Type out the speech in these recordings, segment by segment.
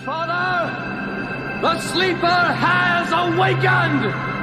Father, the sleeper has awakened!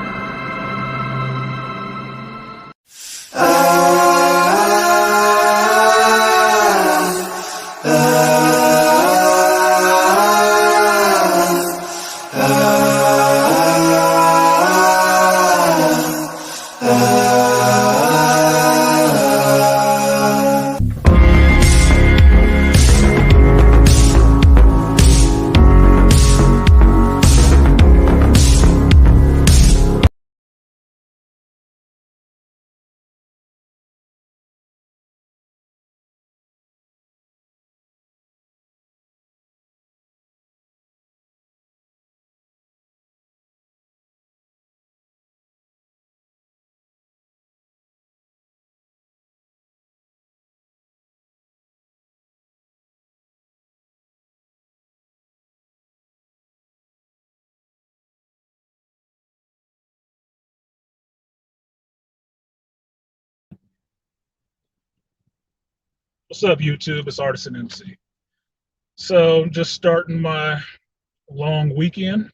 What's up, YouTube? It's Artisan MC. So, just starting my long weekend,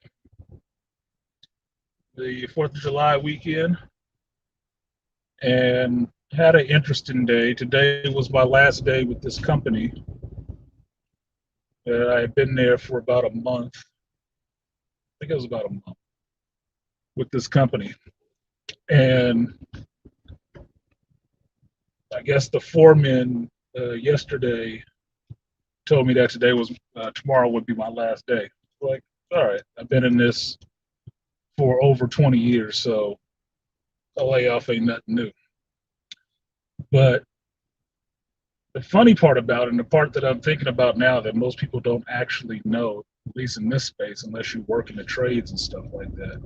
the 4th of July weekend, and had an interesting day. Today was my last day with this company. I had been there for about a month. I think it was about a month with this company. And I guess the foreman yesterday told me that tomorrow would be my last day. Like, all right, I've been in this for over 20 years, so a layoff ain't nothing new. But the funny part about it, and the part that I'm thinking about now that most people don't actually know, at least in this space, unless you work in the trades and stuff like that,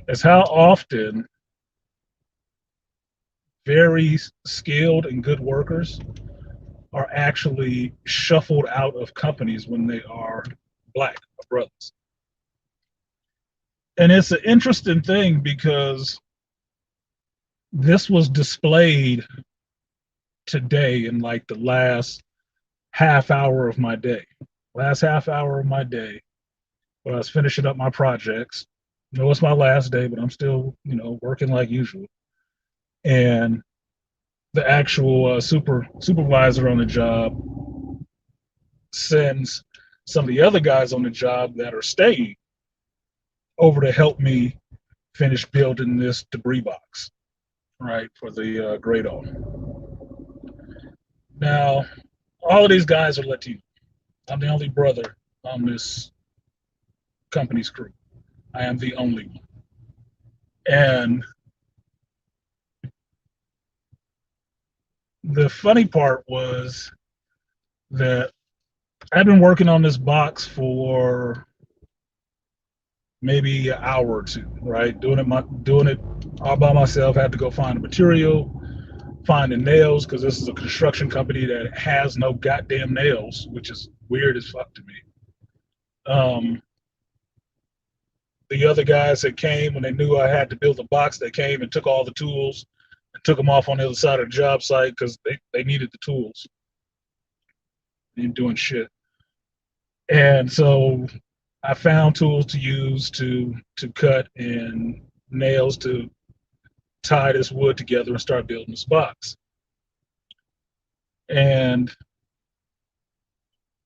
is how often very skilled and good workers are actually shuffled out of companies when they are black or brothers. And it's an interesting thing because this was displayed today in like the last half hour of my day. When I was finishing up my projects. I know it's my last day, but I'm still, working like usual. And the actual supervisor on the job sends some of the other guys on the job that are staying over to help me finish building this debris box, right, for the Great-O. Now, all of these guys are Latino. I'm the only brother on this company's crew. I am the only one. And the funny part was that I've been working on this box for maybe an hour or two, right? Doing it all by myself. Had to go find the material, find the nails, because this is a construction company that has no goddamn nails, which is weird as fuck to me. The other guys that came when they knew I had to build a box, they came and took all the tools and took them off on the other side of the job site because they needed the tools. They ain't doing shit. And so I found tools to use to cut and nails to tie this wood together and start building this box. And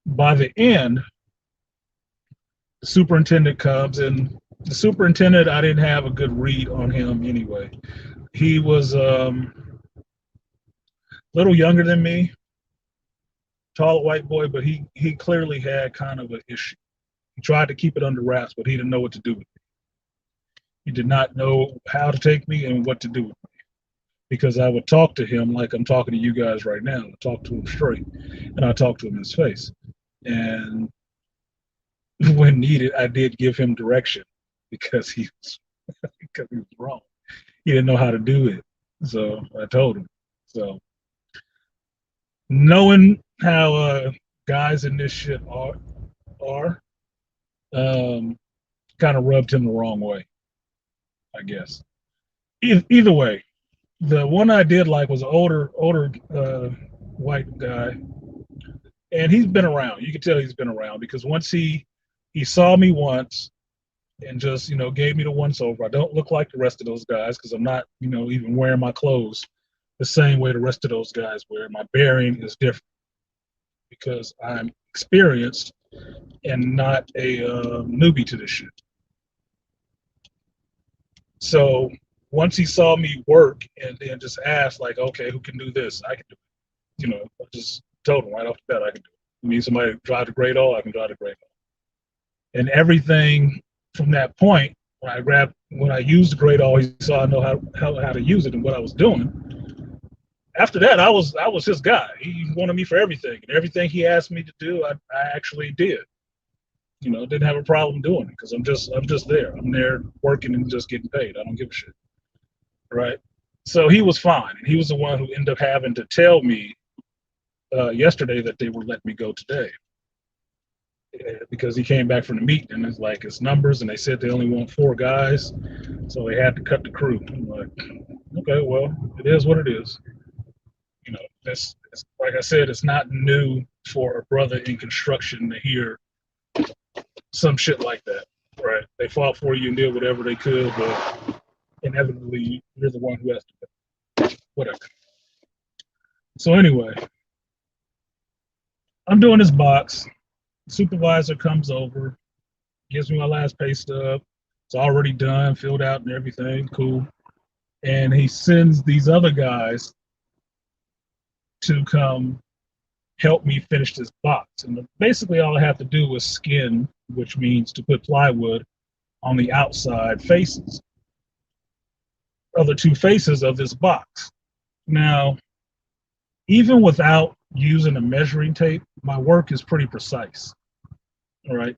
by the end, the superintendent comes, and the superintendent, I didn't have a good read on him anyway. He was a little younger than me, tall white boy, but he clearly had kind of an issue. He tried to keep it under wraps, but he didn't know what to do with me. He did not know how to take me and what to do with me, because I would talk to him like I'm talking to you guys right now. I talk to him straight, and I talk to him in his face. And when needed, I did give him direction because he was wrong. He didn't know how to do it, so I told him. So knowing how guys in this shit are kind of rubbed him the wrong way, I guess. Either way, the one I did like was an older white guy, and he's been around. You can tell he's been around because once he He saw me once and just, gave me the once over. I don't look like the rest of those guys because I'm not, even wearing my clothes the same way the rest of those guys wear. My bearing is different because I'm experienced and not a newbie to this shit. So once he saw me work and then just asked, like, okay, who can do this? I can do it. I just told him right off the bat I can do it. You need somebody to drive the Great All? I can drive the Great All. And everything from that point, when I used the Great All, he saw I know how to use it and what I was doing. After that, I was his guy. He wanted me for everything, and everything he asked me to do, I actually did. Didn't have a problem doing it because I'm just there. I'm there working and just getting paid. I don't give a shit, right? So he was fine, and he was the one who ended up having to tell me yesterday that they were letting me go today because he came back from the meeting and it's numbers, and they said they only want 4 guys, so they had to cut the crew. I'm like, okay, well, it is what it is. That's like I said, it's not new for a brother in construction to hear some shit like that, right? They fought for you and did whatever they could, but inevitably you're the one who has to pay. Whatever. So anyway, I'm doing this box. Supervisor comes over, gives me my last pay stub. It's already done, filled out and everything, cool. And he sends these other guys to come help me finish this box. And basically all I have to do is skin, which means to put plywood on the outside faces, other 2 faces of this box. Now, even without using a measuring tape, my work is pretty precise, all right?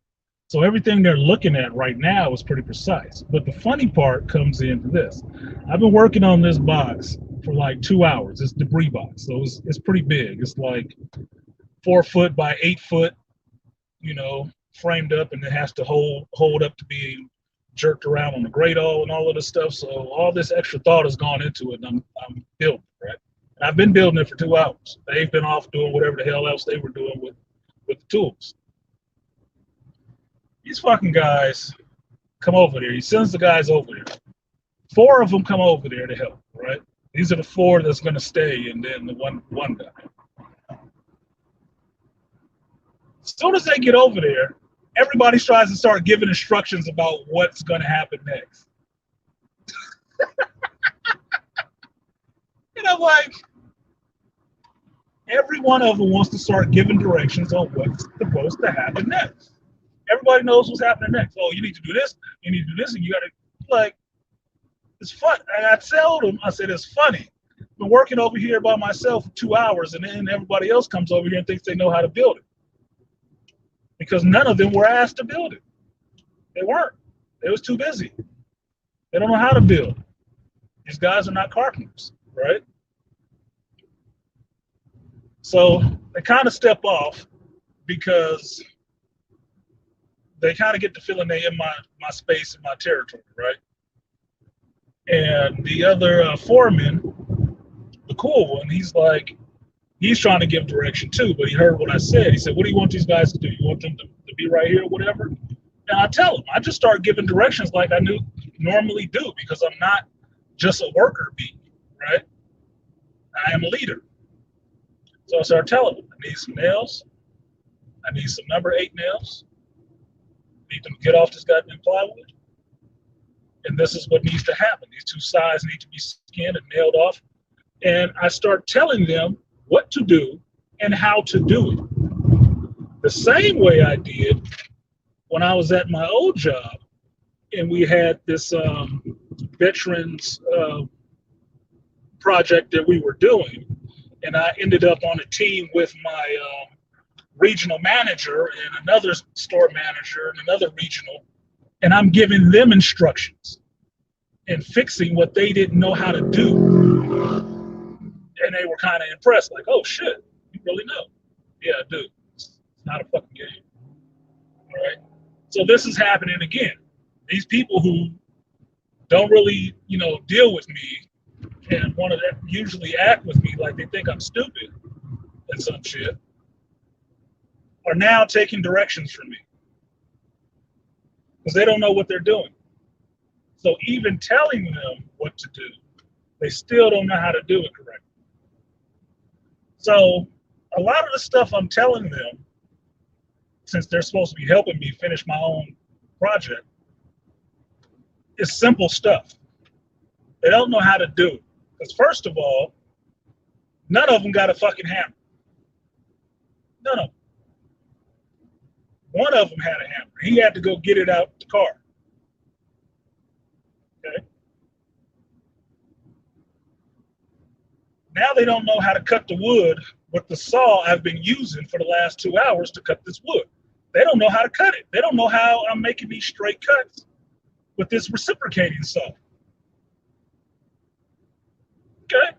So everything they're looking at right now is pretty precise. But the funny part comes into this. I've been working on this box for like 2 hours. It's debris box, so it's pretty big. It's like 4 foot by 8 foot, framed up, and it has to hold up to being jerked around on the Great All and all of this stuff. So all this extra thought has gone into it, and I'm building, right? And I've been building it for 2 hours. They've been off doing whatever the hell else they were doing with the tools. These fucking guys come over there. He sends the guys over there. 4 of them come over there to help, right? These are the 4 that's going to stay, and then the one guy. As soon as they get over there, everybody tries to start giving instructions about what's going to happen next. And I'm like, every one of them wants to start giving directions on what's supposed to happen next. Everybody knows what's happening next. Oh, you need to do this, you need to do this, and you got to, like, it's fun. And I told them, I said, it's funny. I've been working over here by myself for 2 hours, and then everybody else comes over here and thinks they know how to build it. Because none of them were asked to build it. They weren't. They was too busy. They don't know how to build. These guys are not carpenters, right? So they kind of step off because they kind of get the feeling they're in my space and my territory, right? And the other foreman, the cool one, he's trying to give direction too, but he heard what I said. He said, what do you want these guys to do? You want them to be right here or whatever? And I tell him, I just start giving directions like I normally do, because I'm not just a worker bee, right? I am a leader. So I start telling them, I need some nails. I need some number 8 nails. I need them to get off this goddamn plywood. And this is what needs to happen. These 2 sides need to be skinned and nailed off. And I start telling them what to do and how to do it. The same way I did when I was at my old job, and we had this veterans project that we were doing, and I ended up on a team with my regional manager and another store manager and another regional, and I'm giving them instructions and fixing what they didn't know how to do. And they were kind of impressed, like, oh shit, you really know. Yeah, I do. It's not a fucking game. All right. So this is happening again. These people who don't really, deal with me and want to usually act with me like they think I'm stupid and some shit, are now taking directions from me. because they don't know what they're doing. So even telling them what to do, they still don't know how to do it correctly. So a lot of the stuff I'm telling them, since they're supposed to be helping me finish my own project, is simple stuff. They don't know how to do it. Because first of all, none of them got a fucking hammer. None of them. One of them had a hammer. He had to go get it out the car. Okay. Now they don't know how to cut the wood with the saw I've been using for the last 2 hours to cut this wood. They don't know how to cut it. They don't know how I'm making these straight cuts with this reciprocating saw. Okay.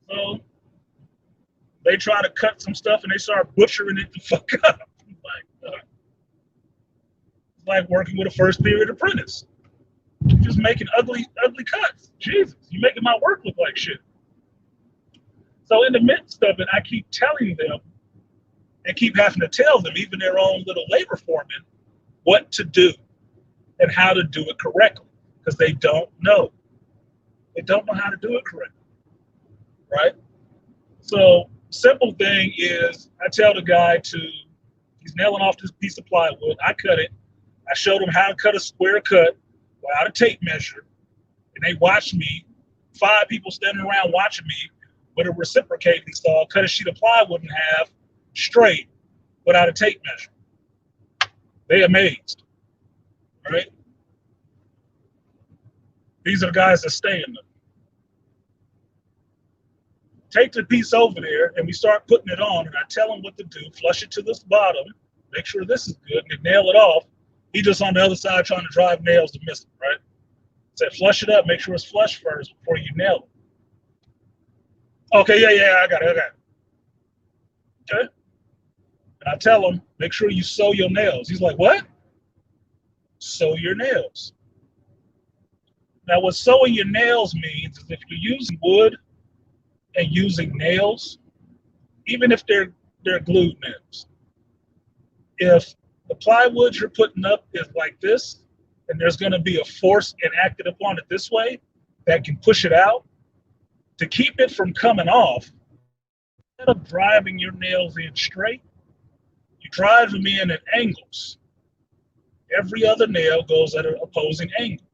So they try to cut some stuff and they start butchering it the fuck up. Like working with a first period apprentice. Just making ugly cuts. Jesus, you're making my work look like shit. So in the midst of it, I keep telling them and keep having to tell them, even their own little labor foreman, what to do and how to do it correctly, because they don't know. They don't know how to do it correctly, right? So simple thing is I tell the guy he's nailing off this piece of plywood. I cut it. I showed him how to cut a square cut without a tape measure. And they watched me, 5 people standing around watching me with a reciprocating saw, cut a sheet of plywood in half straight without a tape measure. They amazed, right? These are the guys that stay in them. Take the piece over there and we start putting it on, and I tell him what to do, flush it to this bottom, make sure this is good, and then nail it off. He just on the other side trying to drive nails to miss it, right? Said flush it up, make sure it's flush first before you nail it. Okay, yeah, I got it. Okay. And I tell him, make sure you sew your nails. He's like, what? Sew your nails. Now what sewing your nails means is if you're using wood and using nails, even if they're glued nails, if the plywood you're putting up is like this, and there's going to be a force enacted upon it this way that can push it out, to keep it from coming off, instead of driving your nails in straight, you drive them in at angles. Every other nail goes at an opposing angle.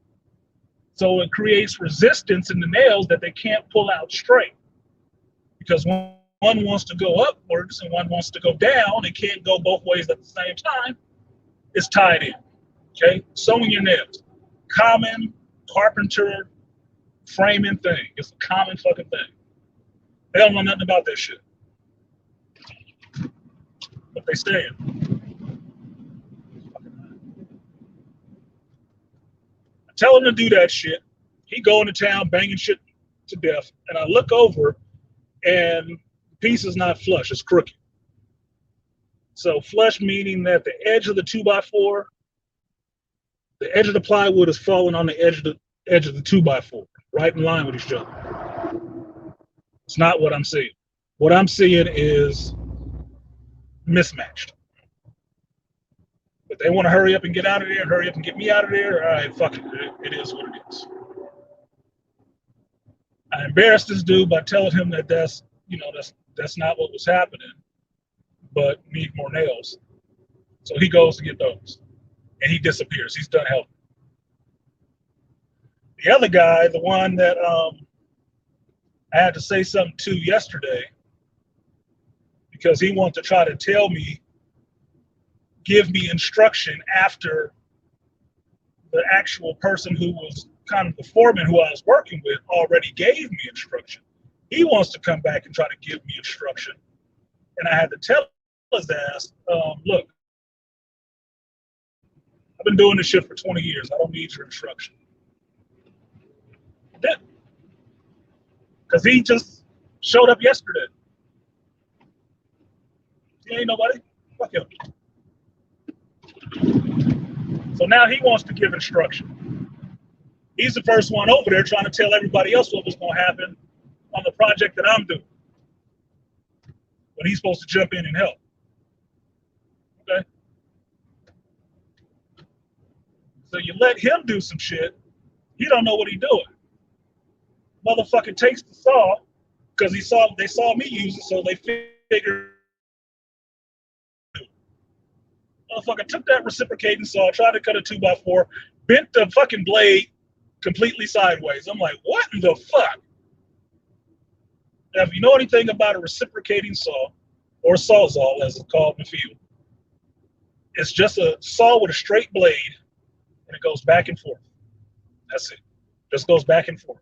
So it creates resistance in the nails that they can't pull out straight. Because one wants to go upwards and one wants to go down, it can't go both ways at the same time. It's tied in. Okay, sewing your nails, common carpenter framing thing. It's a common fucking thing. They don't know nothing about that shit, but they stay in. I tell him to do that shit. He go into town banging shit to death, and I look over, and the piece is not flush. It's crooked. So flush meaning that the edge of the 2x4. The edge of the plywood is falling on the edge of the 2x4, right in line with each other. It's not what I'm seeing. What I'm seeing is mismatched. But they want to hurry up and get out of there, hurry up and get me out of there. All right, fuck it. It is what it is. I embarrassed this dude by telling him that that's not what was happening, but need more nails. So he goes to get those. And he disappears. He's done helping. The other guy, the one that I had to say something to yesterday, because he wanted to try to tell me, give me instruction after the actual person who was kind of the foreman who I was working with already gave me instruction. He wants to come back and try to give me instruction. And I had to tell his ass, look, I've been doing this shit for 20 years. I don't need your instruction. Because he just showed up yesterday. He ain't nobody. Fuck him. So now he wants to give instruction. He's the first one over there trying to tell everybody else what was going to happen on the project that I'm doing. But he's supposed to jump in and help. Okay? So you let him do some shit, he don't know what he doing. Motherfucker takes the saw because they saw me use it, so they figured. Motherfucker took that reciprocating saw, tried to cut a 2x4, bent the fucking blade completely sideways. I'm like, what in the fuck? Now, if you know anything about a reciprocating saw, or sawzall as it's called in the field, it's just a saw with a straight blade, and it goes back and forth. That's it. Just goes back and forth.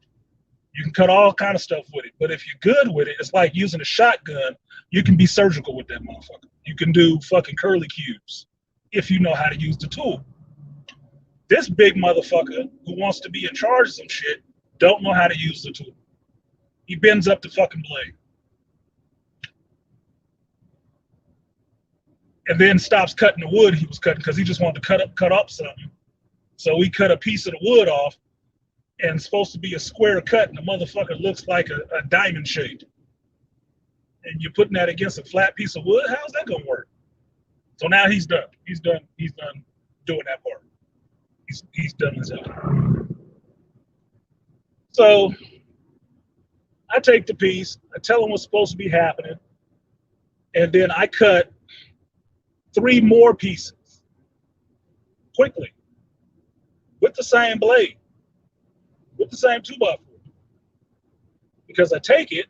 You can cut all kind of stuff with it, but if you're good with it, it's like using a shotgun. You can be surgical with that motherfucker. You can do fucking curly cues if you know how to use the tool. This big motherfucker who wants to be in charge of some shit don't know how to use the tool. He bends up the fucking blade. And then stops cutting the wood he was cutting because he just wanted to cut up something. So we cut a piece of the wood off, and it's supposed to be a square cut, and the motherfucker looks like a diamond shape. And you're putting that against a flat piece of wood? How's that gonna work? So now he's done. He's done doing that part. He's done his job. So I take the piece, I tell him what's supposed to be happening, and then I cut 3 more pieces quickly with the same blade, with the same 2x4. Because I take it,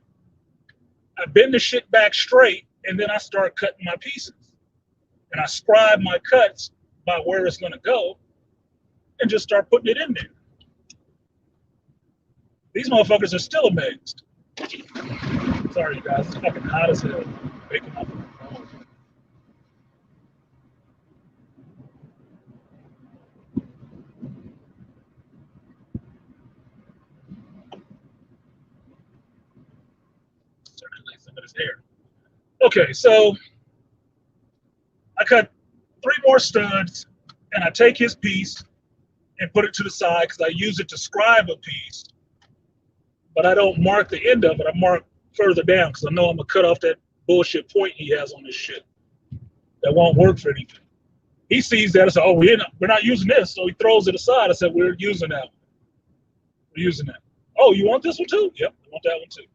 I bend the shit back straight, and then I start cutting my pieces. And I scribe my cuts by where it's gonna go, and just start putting it in there. These motherfuckers are still amazed. Sorry, you guys, it's fucking hot as hell. Waking up. Circulate some of this air. Okay, so I cut 3 more studs, and I take his piece and put it to the side because I use it to scribe a piece, but I don't mark the end of it. I mark further down because I know I'm gonna cut off that bullshit point he has on this shit. That won't work for anything. He sees that and says, "Oh, we're not using this," so he throws it aside. I said, "We're using that. We're using that." "Oh, you want this one too?" "Yep, I want that one too."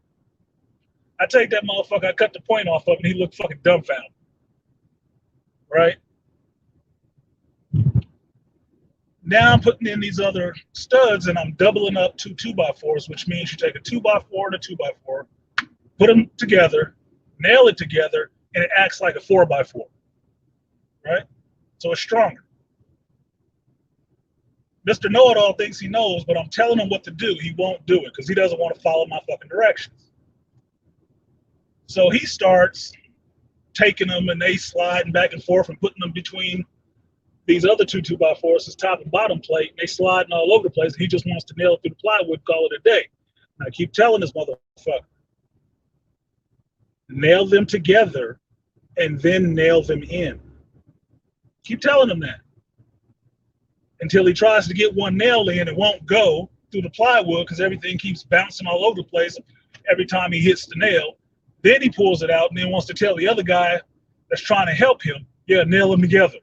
I take that motherfucker, I cut the point off of him, and he looked fucking dumbfounded. Right? Now I'm putting in these other studs, and I'm doubling up 2 2x4s, which means you take a 2x4 and a 2x4, put them together, nail it together, and it acts like a 4x4. Right? So it's stronger. Mr. Know-It-All thinks he knows, but I'm telling him what to do. He won't do it because he doesn't want to follow my fucking directions. So he starts taking them, and they sliding back and forth and putting them between these other 2 2x4s, his top and bottom plate, and they sliding all over the place. And he just wants to nail it through the plywood, call it a day. And I keep telling this motherfucker, nail them together and then nail them in. Keep telling him that. Until he tries to get one nail in, it won't go through the plywood because everything keeps bouncing all over the place every time he hits the nail. Then he pulls it out and then wants to tell the other guy that's trying to help him, yeah, nail them together.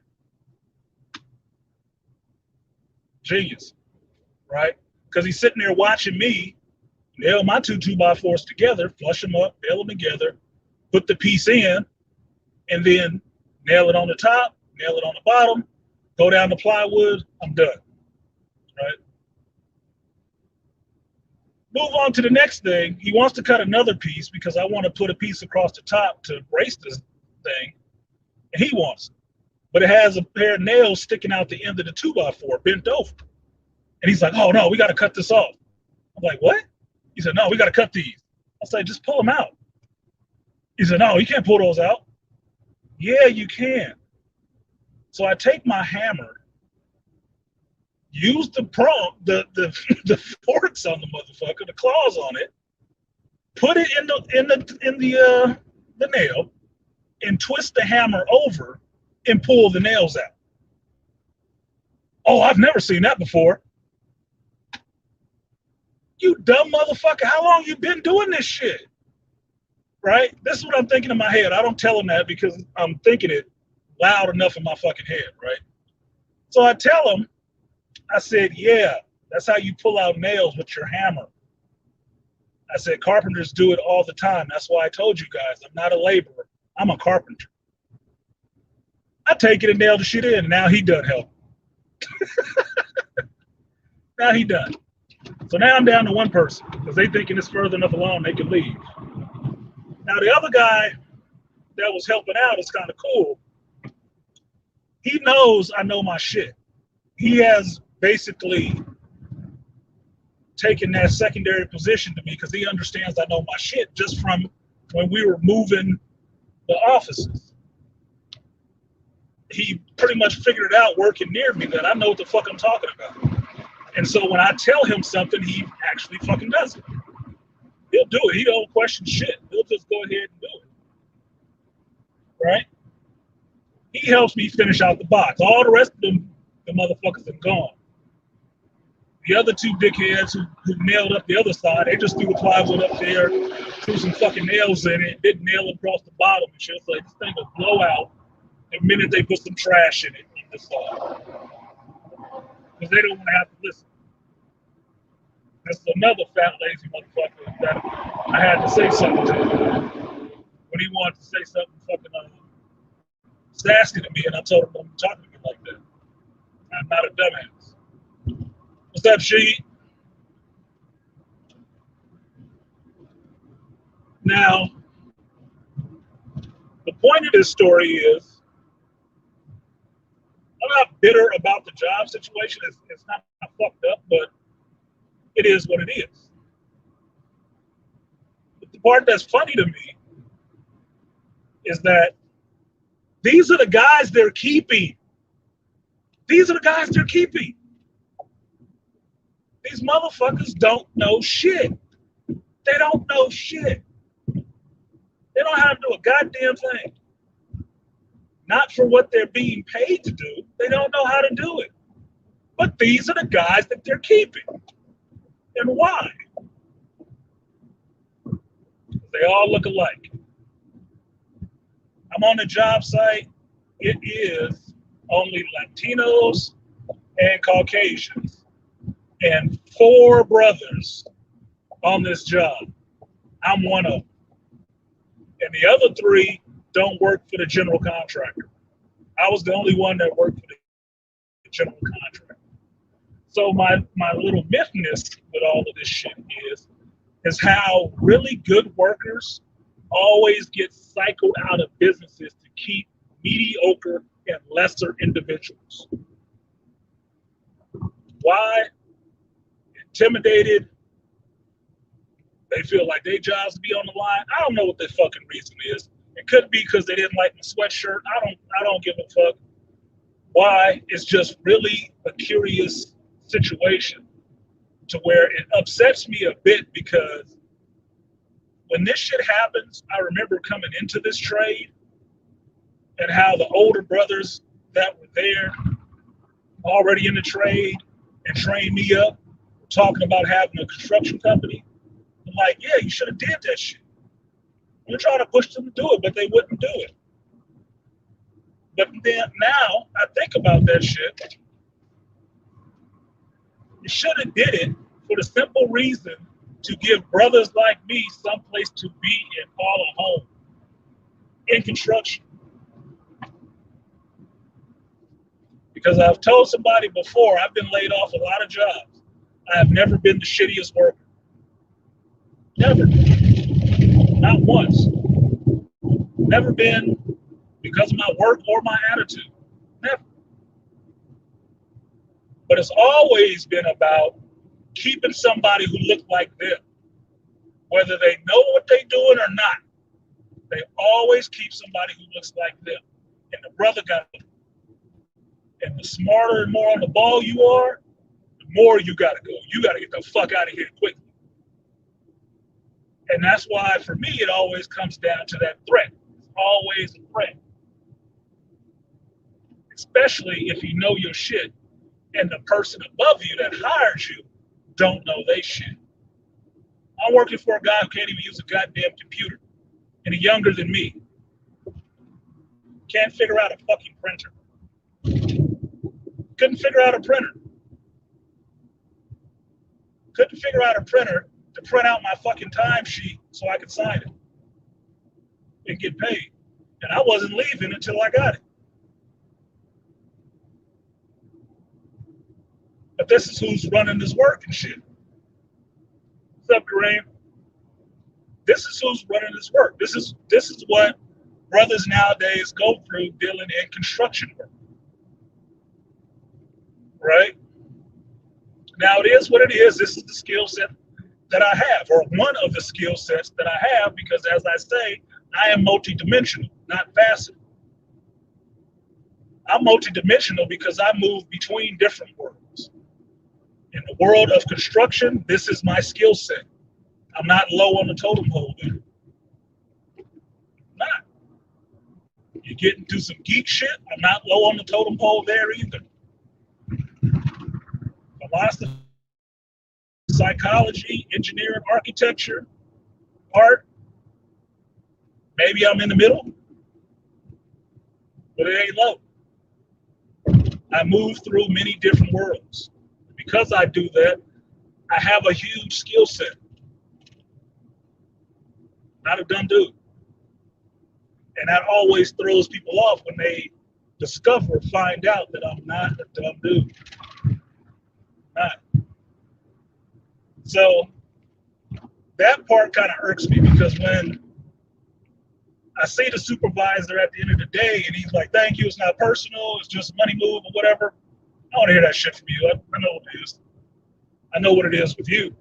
Genius, right? Because he's sitting there watching me nail my 2 2x4s together, flush them up, nail them together, put the piece in, and then nail it on the top, nail it on the bottom, go down the plywood, I'm done, right? Move on to the next thing. He wants to cut another piece because I want to put a piece across the top to brace this thing, and he wants it. But it has a pair of nails sticking out the end of the 2x4 bent over. And he's like, "Oh no, we got to cut this off." I'm like, "What?" He said, "No, we got to cut these." I said, "Just pull them out." He said, "No, you can't pull those out." "Yeah, you can." So I take my hammer, use the forks on the motherfucker, the claws on it, put it in the nail, and twist the hammer over and pull the nails out. "Oh, I've never seen that before." You dumb motherfucker, how long you been doing this shit? Right? This is what I'm thinking in my head. I don't tell him that because I'm thinking it loud enough in my fucking head, right? So I tell him, I said, yeah, that's how you pull out nails with your hammer. I said, carpenters do it all the time. That's why I told you guys, I'm not a laborer. I'm a carpenter. I take it and nail the shit in, and now he done help. Now he done. So now I'm down to one person because they thinking it's further enough along they can leave. Now the other guy that was helping out is kind of cool. He knows I know my shit. He has basically taken that secondary position to me because he understands I know my shit just from when we were moving the offices. He pretty much figured it out working near me that I know what the fuck I'm talking about. And so when I tell him something, he actually fucking does it. He'll do it. He don't question shit. He'll just go ahead and do it. Right? He helps me finish out the box. All the rest of them, the motherfuckers are gone. The other two dickheads who nailed up the other side, they just threw the plywood up there, threw some fucking nails in it, didn't nail it across the bottom and shit. It's like this thing will blow out the minute they put some trash in it on this side. Because they don't want to have to listen. This is another fat, lazy motherfucker that I had to say something to him when he wanted to say something fucking sassy to me, and I told him don't talk to me like that. I'm not a dumbass. What's up, She? Now, the point of this story is, I'm not bitter about the job situation. It's not fucked up, but it is what it is. But the part that's funny to me is that these are the guys they're keeping. These are the guys they're keeping. These motherfuckers don't know shit. They don't know shit. They don't know how to do a goddamn thing. Not for what they're being paid to do. They don't know how to do it. But these are the guys that they're keeping. And why? They all look alike. I'm on the job site. It is only Latinos and Caucasians and 4 brothers on this job. I'm one of them. And the other 3 don't work for the general contractor. I was the only one that worked for the general contractor. So my little mythness with all of this shit is how really good workers always get cycled out of businesses to keep mediocre and lesser individuals. Why? Intimidated. They feel like their jobs be on the line. I don't know what the fucking reason is. It could be because they didn't like my sweatshirt. I don't give a fuck. Why? It's just really a curious situation to where it upsets me a bit because when this shit happens, I remember coming into this trade and how the older brothers that were there already in the trade and trained me up, talking about having a construction company. I'm like, yeah, you should have did that shit. We're trying to push them to do it, but they wouldn't do it. But then now I think about that shit. You should have did it for the simple reason to give brothers like me someplace to be and call a home in construction. Because I've told somebody before, I've been laid off a lot of jobs. I have never been the shittiest worker. Never. Not once. Never been because of my work or my attitude. Never. But it's always been about keeping somebody who looked like them. Whether they know what they're doing or not, they always keep somebody who looks like them. And the brother got them. And the smarter and more on the ball you are, the more you got to go. You got to get the fuck out of here quickly. And that's why, for me, it always comes down to that threat. It's always a threat. Especially if you know your shit and the person above you that hires you don't know they shit. I'm working for a guy who can't even use a goddamn computer. And he's younger than me. Can't figure out a fucking printer. Couldn't figure out a printer. Couldn't figure out a printer to print out my fucking timesheet so I could sign it and get paid. And I wasn't leaving until I got it. But this is who's running this work and shit. What's up, Kareem? This is who's running this work. This is what brothers nowadays go through dealing in construction work. Right? Now it is what it is. This is the skill set that I have, or one of the skill sets that I have, because as I say, I am multidimensional, not facet. I'm multidimensional because I move between different worlds. In the world of construction, this is my skill set. I'm not low on the totem pole there. Not. You get into some geek shit, I'm not low on the totem pole there either. Philosophy, psychology, engineering, architecture, art, maybe I'm in the middle, but it ain't low. I move through many different worlds. Because I do that, I have a huge skill set. Not a dumb dude. And that always throws people off when they find out that I'm not a dumb dude. Not. So that part kind of irks me, because when I see the supervisor at the end of the day and he's like, thank you, it's not personal, it's just a money move or whatever, I don't want to hear that shit from you. I know what it is. I know what it is with you.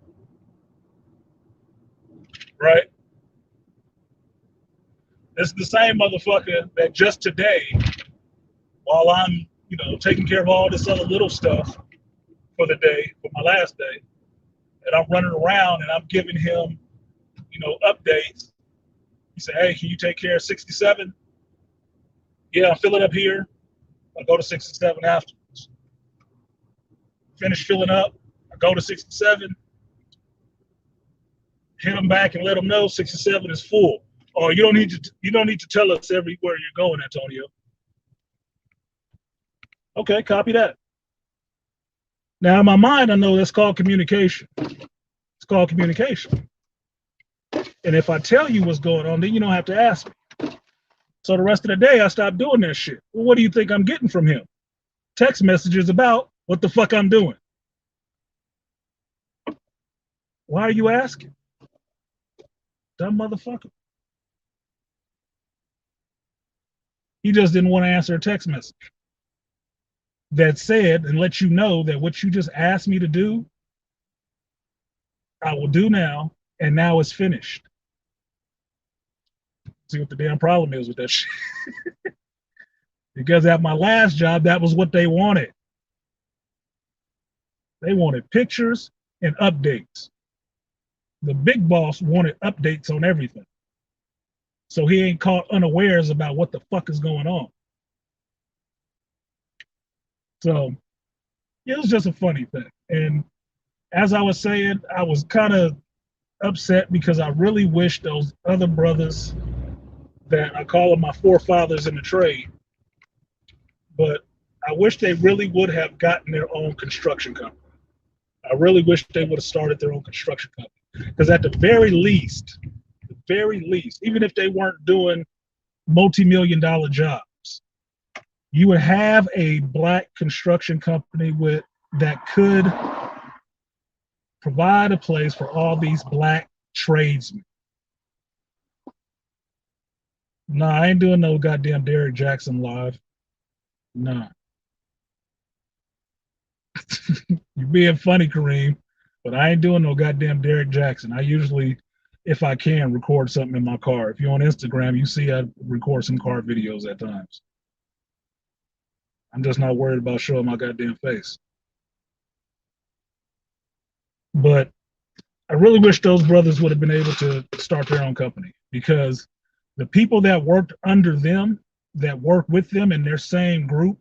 Right? This is the same motherfucker that just today, while I'm, taking care of all this other little stuff for the day, for my last day, and I'm running around and I'm giving him, updates. He said, hey, can you take care of 67? Yeah, I'll fill it up here. I'll go to 67 afterwards. Finish filling up. I go to 67. Hit him back and let him know 67 is full. Oh, you don't need to tell us everywhere you're going, Antonio. Okay, copy that. Now in my mind, I know that's called communication. It's called communication. And if I tell you what's going on, then you don't have to ask me. So the rest of the day, I stopped doing that shit. Well, what do you think I'm getting from him? Text messages about what the fuck I'm doing. Why are you asking? Dumb motherfucker. He just didn't want to answer a text message that said and let you know that what you just asked me to do, I will do now, and now it's finished. See what the damn problem is with that shit. Because at my last job, that was what they wanted. They wanted pictures and updates. The big boss wanted updates on everything. So he ain't caught unawares about what the fuck is going on. So it was just a funny thing. And as I was saying, I was kind of upset because I really wish those other brothers that I call them my forefathers in the trade, but I wish they really would have gotten their own construction company. I really wish they would have started their own construction company. Because at the very least, even if they weren't doing multi-million-dollar jobs, you would have a black construction company that could provide a place for all these black tradesmen. Nah, I ain't doing no goddamn Derek Jackson live. Nah. You're being funny, Kareem, but I ain't doing no goddamn Derek Jackson. I usually, if I can, record something in my car. If you're on Instagram, you see I record some car videos at times. I'm just not worried about showing my goddamn face. But I really wish those brothers would have been able to start their own company, because the people that worked under them, that worked with them in their same group,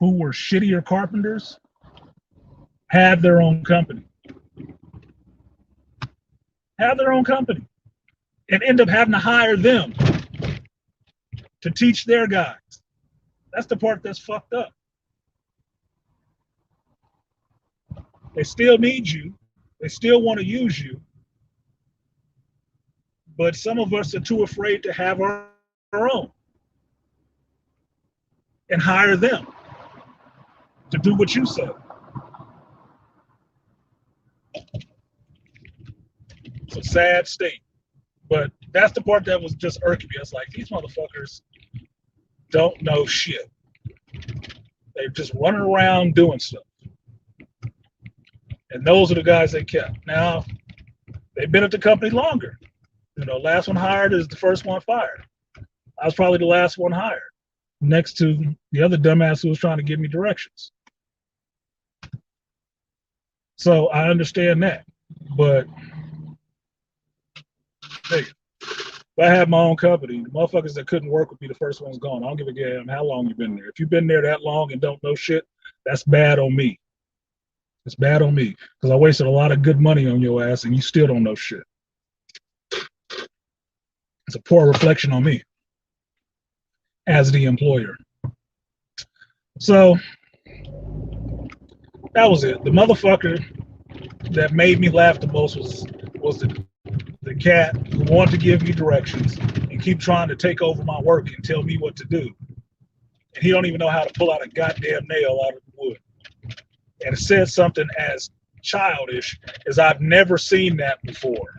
who were shittier carpenters, had their own company. Have their own company. And end up having to hire them to teach their guys. That's the part that's fucked up. They still need you, They still want to use you, but some of us are too afraid to have our own and hire them to do what you said. It's a sad state. But that's the part that was just irking me. It's like, these motherfuckers don't know shit. They're just running around doing stuff. And those are the guys they kept. Now, they've been at the company longer. You know, last one hired is the first one fired. I was probably the last one hired, next to the other dumbass who was trying to give me directions. So I understand that. But hey, if I had my own company, the motherfuckers that couldn't work would be the first ones gone. I don't give a damn how long you've been there. If you've been there that long and don't know shit, that's bad on me. It's bad on me because I wasted a lot of good money on your ass and you still don't know shit. It's a poor reflection on me as the employer. So that was it. The motherfucker that made me laugh the most was the cat who wanted to give me directions and keep trying to take over my work and tell me what to do. And he don't even know how to pull out a goddamn nail out of the wood. And it said something as childish as I've never seen that before.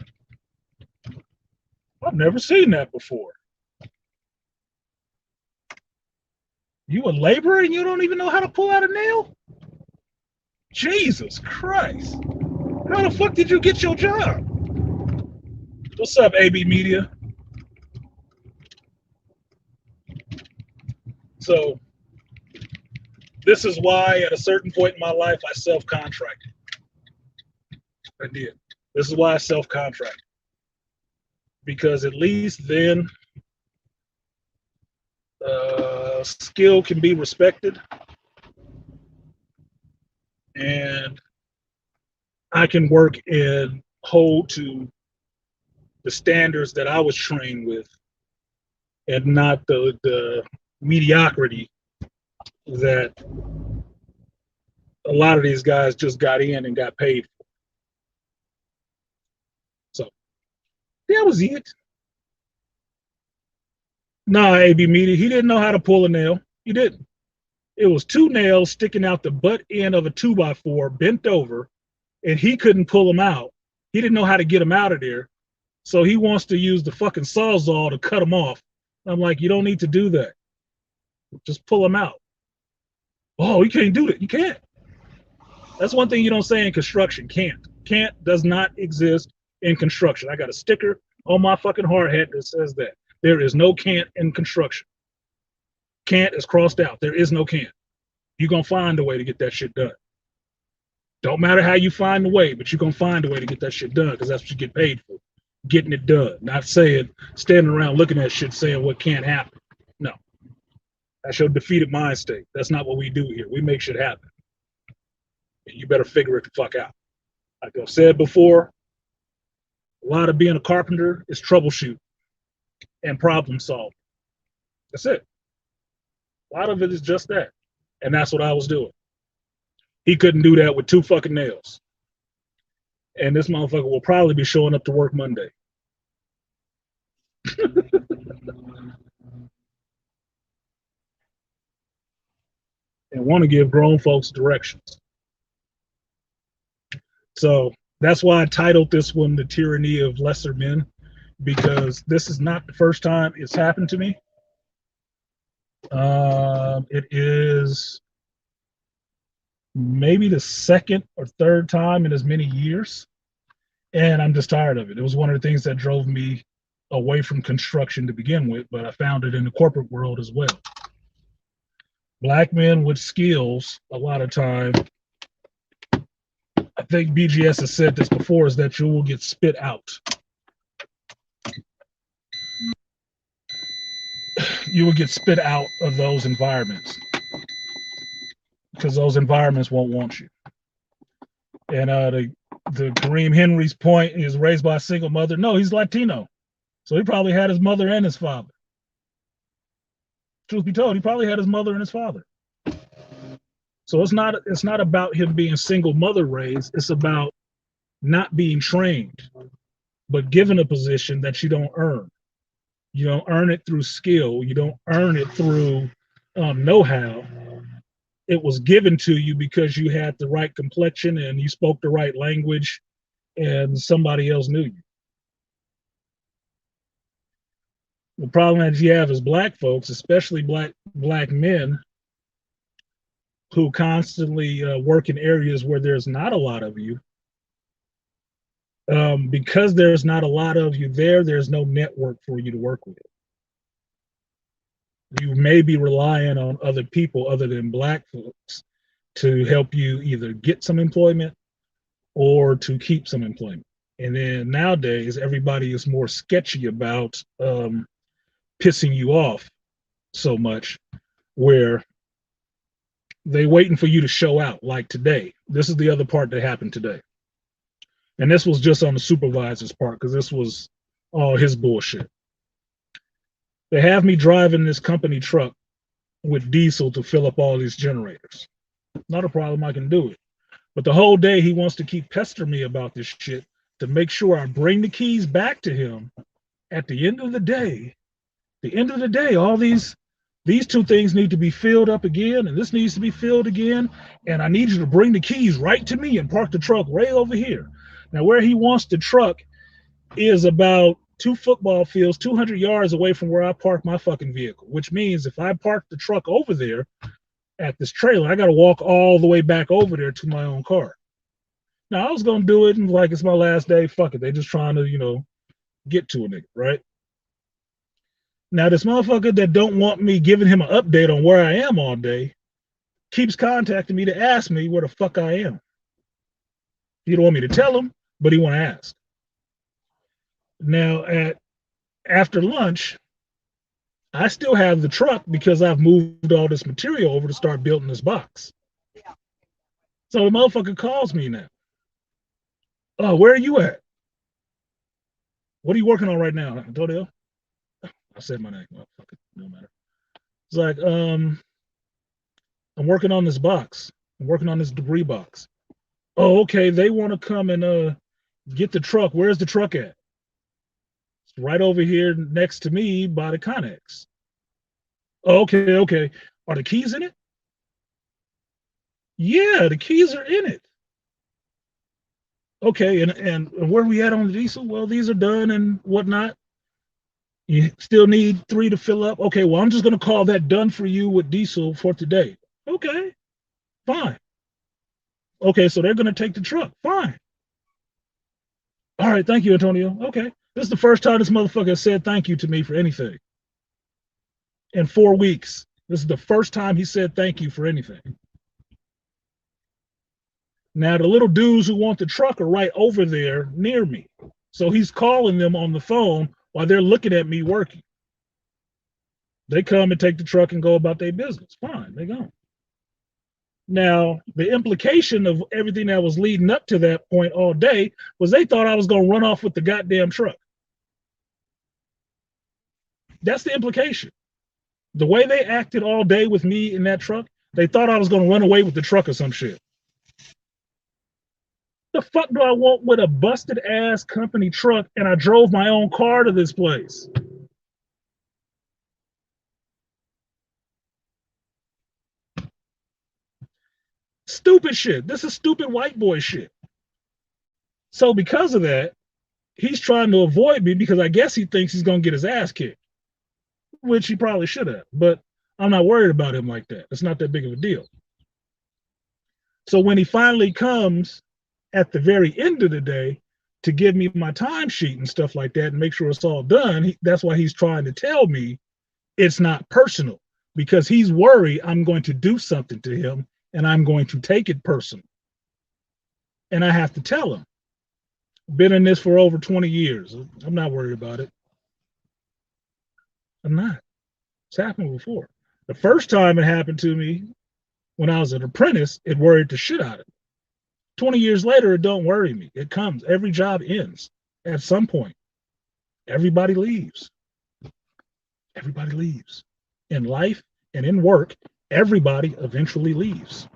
I've never seen that before. You a laborer and you don't even know how to pull out a nail? Jesus Christ. How the fuck did you get your job? What's up, AB Media? So, this is why at a certain point in my life I self-contracted. I did. This is why I self-contracted. Because at least then skill can be respected and I can work and hold to the standards that I was trained with and not the mediocrity that a lot of these guys just got in and got paid for. So that was it. Nah, AB Media, he didn't know how to pull a nail. He didn't. It was two nails sticking out the butt end of a 2x4, bent over, and he couldn't pull them out. He didn't know how to get them out of there. So he wants to use the fucking Sawzall to cut them off. I'm like, you don't need to do that. Just pull them out. Oh, you can't do that. You can't. That's one thing you don't say in construction. Can't. Can't does not exist in construction. I got a sticker on my fucking hard hat that says that. There is no can't in construction. Can't is crossed out. There is no can't. You're going to find a way to get that shit done. Don't matter how you find the way, but you're going to find a way to get that shit done because that's what you get paid for. Getting it done. Not saying, standing around looking at shit saying what can't happen. No. That's your defeated mind state. That's not what we do here. We make shit happen. And you better figure it the fuck out. Like I've said before, a lot of being a carpenter is troubleshoot and problem solving. That's it. A lot of it is just that. And that's what I was doing. He couldn't do that with two fucking nails. And this motherfucker will probably be showing up to work Monday. And want to give grown folks directions. So that's why I titled this one The Tyranny of Lesser Men, because this is not the first time it's happened to me. It is maybe the second or third time in as many years. And I'm just tired of it. It was one of the things that drove me away from construction to begin with, but I found it in the corporate world as well. Black men with skills, a lot of time, I think BGS has said this before, is that you will get spit out. You will get spit out of those environments because those environments won't want you. And the Kareem Henry's point is raised by a single mother. No, he's Latino. So he probably had his mother and his father. Truth be told, he probably had his mother and his father. So it's not about him being single mother raised. It's about not being trained, but given a position that you don't earn. You don't earn it through skill. You don't earn it through know-how. It was given to you because you had the right complexion and you spoke the right language and somebody else knew you. The problem that you have is black folks, especially black men, who constantly work in areas where there's not a lot of you. Because there's not a lot of you there, there's no network for you to work with. You may be relying on other people other than black folks to help you either get some employment or to keep some employment. And then nowadays, everybody is more sketchy about pissing you off so much, where they waiting for you to show out. Like today, this is the other part that happened today. And this was just on the supervisor's part, because this was all his bullshit. They have me driving this company truck with diesel to fill up all these generators. Not a problem, I can do it. But the whole day he wants to keep pestering me about this shit to make sure I bring the keys back to him. At the end of the day, all these two things need to be filled up again, and this needs to be filled again, and I need you to bring the keys right to me and park the truck right over here. Now, where he wants the truck is about 2 football fields, 200 yards away from where I park my fucking vehicle, which means if I park the truck over there at this trailer, I got to walk all the way back over there to my own car. Now, I was going to do it and like it's my last day. Fuck it. They just trying to, get to a nigga, right? Now, this motherfucker that don't want me giving him an update on where I am all day keeps contacting me to ask me where the fuck I am. He don't want me to tell him, but he want to ask. Now, after lunch, I still have the truck because I've moved all this material over to start building this box. So the motherfucker calls me now. Oh, where are you at? What are you working on right now, Antonio? I said my name. Oh, fuck it, no matter. It's like, I'm working on this box. I'm working on this debris box. Oh, okay. They want to come and get the truck. Where's the truck at? It's right over here next to me by the Connex. Oh, okay. Are the keys in it? Yeah, the keys are in it. Okay, and where are we at on the diesel? Well, these are done and whatnot. You still need 3 to fill up. Okay, well, I'm just going to call that done for you with diesel for today. Okay, fine. Okay, so they're going to take the truck. Fine. All right, thank you, Antonio. Okay, this is the first time this motherfucker said thank you to me for anything. In 4 weeks. This is the first time he said thank you for anything. Now, the little dudes who want the truck are right over there near me. So he's calling them on the phone while they're looking at me working. They come and take the truck and go about their business. Fine, they go. Now, the implication of everything that was leading up to that point all day was they thought I was going to run off with the goddamn truck. That's the implication. The way they acted all day with me in that truck, they thought I was going to run away with the truck or some shit. The fuck do I want with a busted ass company truck and I drove my own car to this place? Stupid shit. This is stupid white boy shit. So because of that, he's trying to avoid me because I guess he thinks he's going to get his ass kicked, which he probably should have. But I'm not worried about him like that. It's not that big of a deal. So when he finally comes at the very end of the day to give me my timesheet and stuff like that and make sure it's all done, that's why he's trying to tell me it's not personal, because he's worried I'm going to do something to him and I'm going to take it personal. And I have to tell him, been in this for over 20 years. I'm not worried about it. I'm not. It's happened before. The first time it happened to me when I was an apprentice, it worried the shit out of me. 20 years later, it don't worry me. It comes. Every job ends at some point. Everybody leaves. Everybody leaves. In life and in work, everybody eventually leaves.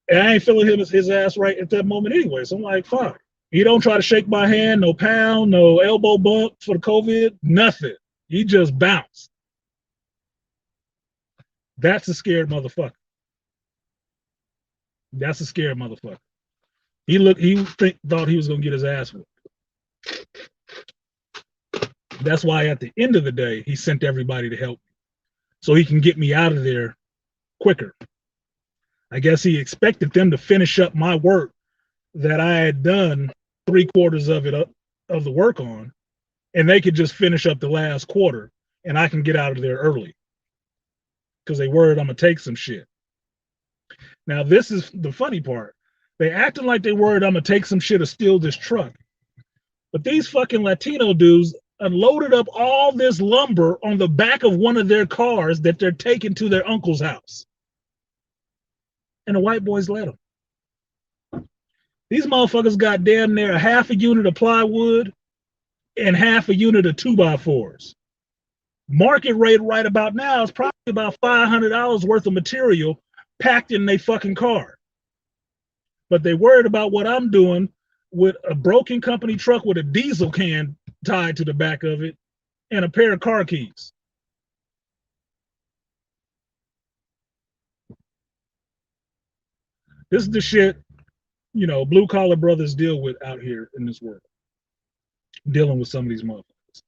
And I ain't feeling his ass right at that moment anyway. So I'm like, fine. He don't try to shake my hand, no pound, no elbow bump for the COVID, nothing. He just bounced. That's a scared motherfucker. That's a scared motherfucker. Thought he was gonna get his ass whipped. That's why at the end of the day, he sent everybody to help me, so he can get me out of there quicker. I guess he expected them to finish up my work that I had done 3/4 of it of the work on, and they could just finish up the last quarter, and I can get out of there early because they worried I'm gonna take some shit. Now this is the funny part. They acting like they worried I'm gonna take some shit or steal this truck, but these fucking Latino dudes unloaded up all this lumber on the back of one of their cars that they're taking to their uncle's house. And the white boys let them. These motherfuckers got damn near a half a unit of plywood and half a unit of 2x4s. Market rate right about now is probably about $500 worth of material packed in their fucking car. But they worried about what I'm doing with a broken company truck with a diesel can tied to the back of it and a pair of car keys. This is the shit, blue collar brothers deal with out here in this world, dealing with some of these motherfuckers.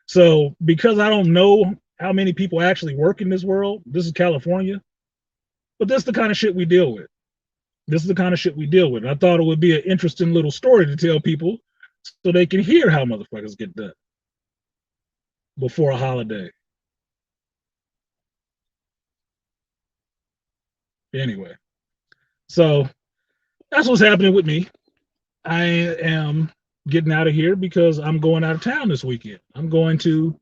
So because I don't know how many people actually work in this world, this is California, but this is the kind of shit we deal with. This is the kind of shit we deal with. I thought it would be an interesting little story to tell people so they can hear how motherfuckers get done before a holiday. Anyway, so that's what's happening with me. I am getting out of here because I'm going out of town this weekend. I'm going to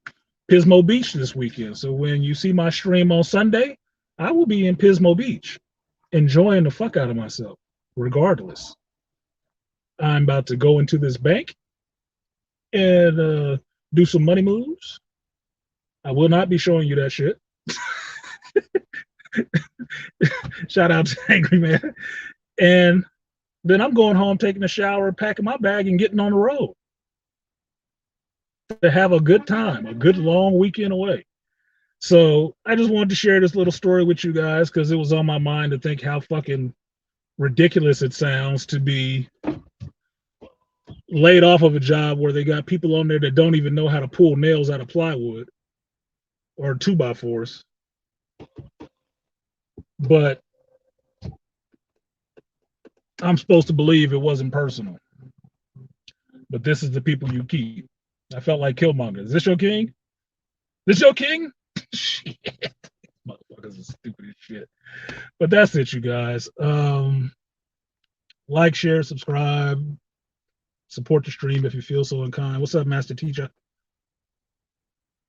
Pismo Beach this weekend. So when you see my stream on Sunday, I will be in Pismo Beach, enjoying the fuck out of myself, regardless. I'm about to go into this bank and do some money moves. I will not be showing you that shit. Shout out to Angry Man. And then I'm going home, taking a shower, packing my bag, and getting on the road to have a good time, a good long weekend away. So I just wanted to share this little story with you guys because it was on my mind to think how fucking ridiculous it sounds to be laid off of a job where they got people on there that don't even know how to pull nails out of plywood or 2x4s. But I'm supposed to believe it wasn't personal. But this is the people you keep. I felt like Killmonger. Is this your king? This your king? Shit. Motherfuckers are stupid as shit. But that's it, you guys. Like, share, subscribe, support the stream if you feel so inclined. What's up, Master Teacher?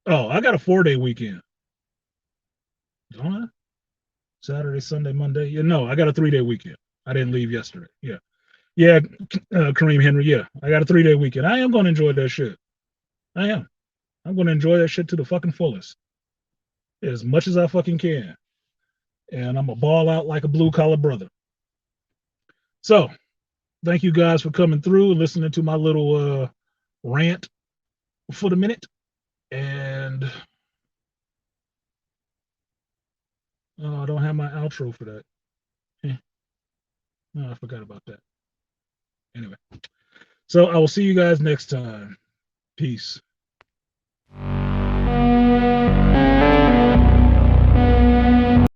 Oh, I got a 4-day weekend. Don't I? Saturday, Sunday, Monday. Yeah, no, I got a 3-day weekend. I didn't leave yesterday. Yeah, Kareem Henry. Yeah, I got a 3-day weekend. I am going to enjoy that shit. I am. I'm going to enjoy that shit to the fucking fullest, as much as I fucking can. And I'm a ball out like a blue collar brother. So, thank you guys for coming through and listening to my little rant for the minute. And I don't have my outro for that. No, I forgot about that. Anyway, so I will see you guys next time. Peace.